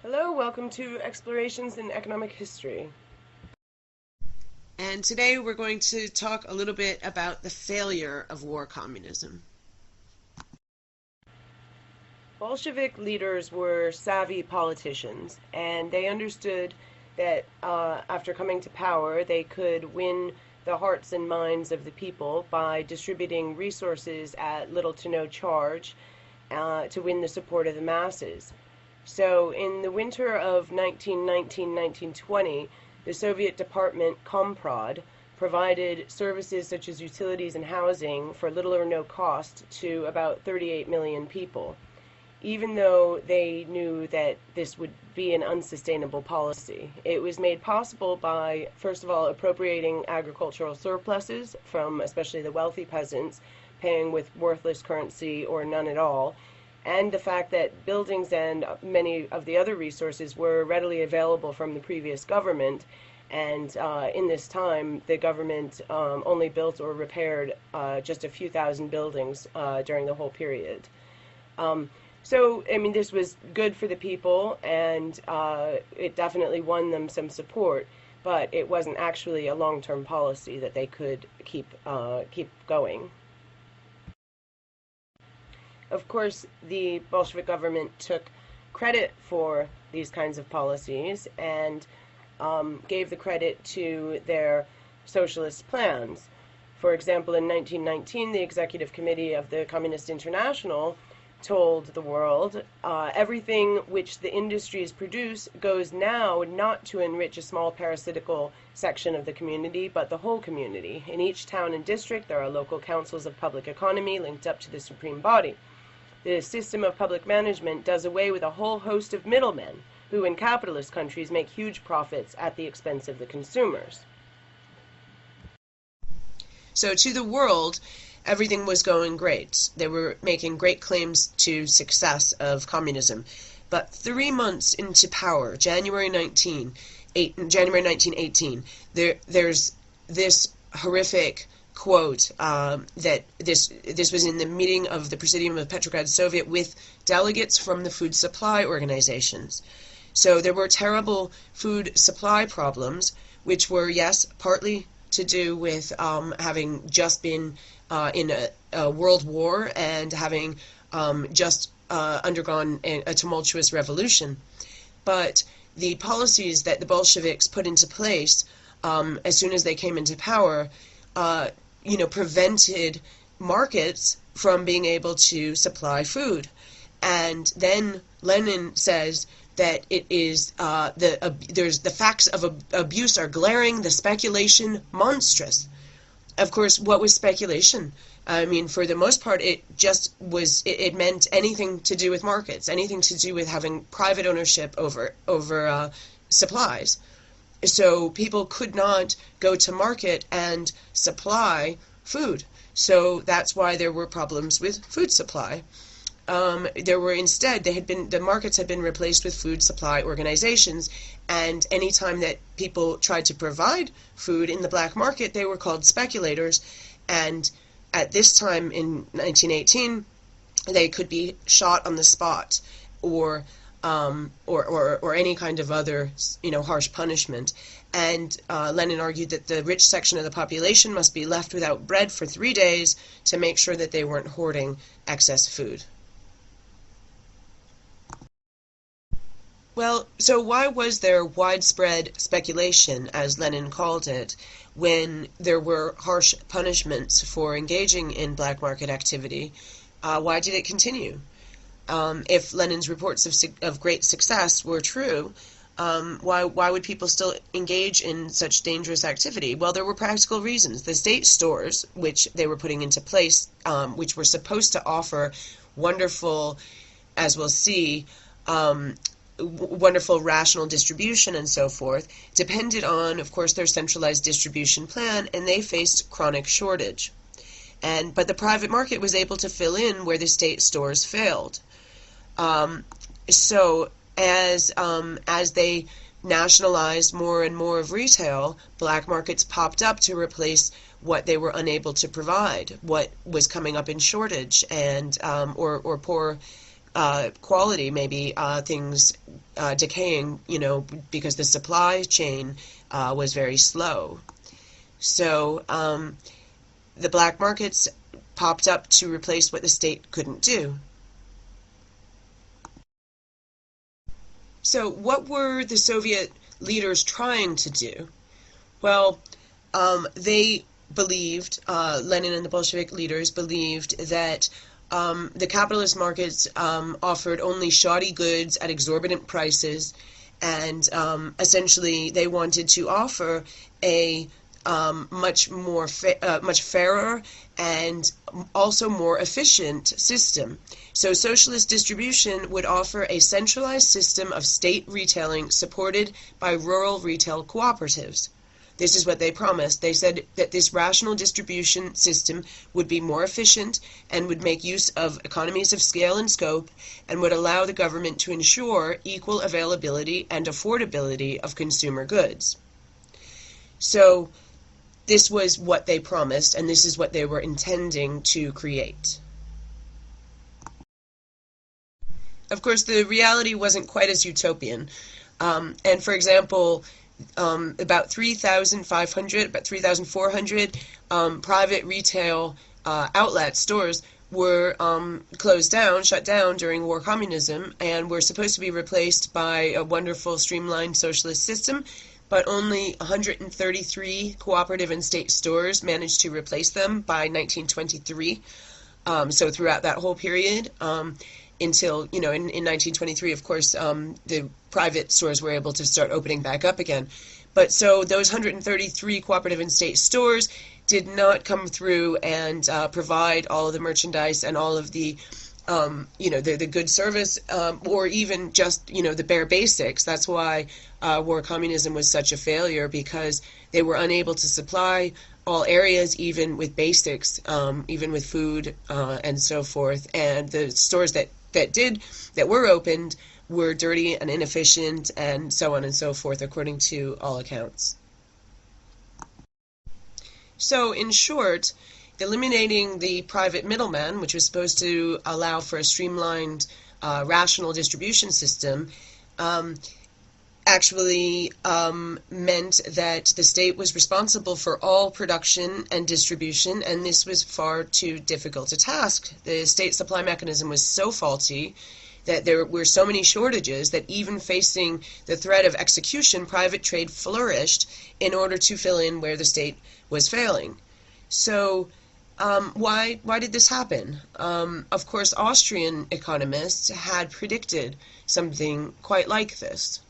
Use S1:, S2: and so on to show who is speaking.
S1: Hello, welcome to Explorations in Economic History.
S2: And today we're going to talk a little bit about the failure of war communism.
S1: Bolshevik leaders were savvy politicians, and they understood that after coming to power, they could win the hearts and minds of the people by distributing resources at little to no charge to win the support of the masses. So, in the winter of 1919-1920, the Soviet department Komprod provided services such as utilities and housing for little or no cost to about 38 million people, even though they knew that this would be an unsustainable policy. It was made possible by, first of all, appropriating agricultural surpluses from especially the wealthy peasants, paying with worthless currency or none at all, and the fact that buildings and many of the other resources were readily available from the previous government. And in this time, the government only built or repaired just a few thousand buildings during the whole period. So, I mean, this was good for the people, and it definitely won them some support, but it wasn't actually a long-term policy that they could keep going. Of course, the Bolshevik government took credit for these kinds of policies and gave the credit to their socialist plans. For example, in 1919, the Executive Committee of the Communist International told the world, everything which the industries produce goes now not to enrich a small parasitical section of the community, but the whole community. In each town and district, there are local councils of public economy linked up to the supreme body. The system of public management does away with a whole host of middlemen who in capitalist countries make huge profits at the expense of the consumers.
S2: So to the world, everything was going great. They were making great claims to success of communism. But 3 months into power, January 1918, there's this horrific quote that this was in the meeting of the Presidium of Petrograd Soviet with delegates from the food supply organizations. So there were terrible food supply problems, which were, yes, partly to do with having just been in a world war and having just undergone a tumultuous revolution. But the policies that the Bolsheviks put into place as soon as they came into power prevented markets from being able to supply food. And then Lenin says that it is there's the facts of abuse are glaring, the speculation monstrous. Of course, what was speculation? I mean, for the most part, it just was. It meant anything to do with markets, anything to do with having private ownership over supplies. So people could not go to market and supply food. So that's why there were problems with food supply. There were instead the markets had been replaced with food supply organizations, and any time that people tried to provide food in the black market, they were called speculators. And at this time in 1918, they could be shot on the spot, or any kind of other, harsh punishment. And Lenin argued that the rich section of the population must be left without bread for 3 days to make sure that they weren't hoarding excess food. Well, so why was there widespread speculation, as Lenin called it, when there were harsh punishments for engaging in black market activity? Why did it continue? If Lenin's reports of great success were true, why would people still engage in such dangerous activity? Well, there were practical reasons. The state stores, which they were putting into place, which were supposed to offer wonderful, as we'll see, wonderful rational distribution and so forth, depended on, of course, their centralized distribution plan, and they faced chronic shortage. But the private market was able to fill in where the state stores failed. So as they nationalized more and more of retail, black markets popped up to replace what they were unable to provide, what was coming up in shortage, and or poor quality, maybe things decaying, because the supply chain was very slow. So the black markets popped up to replace what the state couldn't do. So what were the Soviet leaders trying to do? Well, they believed, Lenin and the Bolshevik leaders believed that the capitalist markets offered only shoddy goods at exorbitant prices, and essentially they wanted to offer a much fairer and also more efficient system. So socialist distribution would offer a centralized system of state retailing supported by rural retail cooperatives. This is what they promised. They said that this rational distribution system would be more efficient and would make use of economies of scale and scope, and would allow the government to ensure equal availability and affordability of consumer goods. So this was what they promised, and this is what they were intending to create. Of course, the reality wasn't quite as utopian. And for example, about 3,400 private retail outlet stores were shut down during war communism, and were supposed to be replaced by a wonderful streamlined socialist system, but only 133 cooperative and state stores managed to replace them by 1923. So throughout that whole period, until, in 1923, of course, the private stores were able to start opening back up again. But so those 133 cooperative and state stores did not come through and provide all of the merchandise and all of the, the good service, or even just, the bare basics. That's why war communism was such a failure, because they were unable to supply all areas, even with basics, even with food and so forth. And the stores that were opened were dirty and inefficient, and so on and so forth, according to all accounts. So in short, eliminating the private middleman, which was supposed to allow for a streamlined, rational distribution system, actually meant that the state was responsible for all production and distribution, and this was far too difficult a task. The state supply mechanism was so faulty that there were so many shortages that even facing the threat of execution, private trade flourished in order to fill in where the state was failing. So why did this happen? Of course, Austrian economists had predicted something quite like this.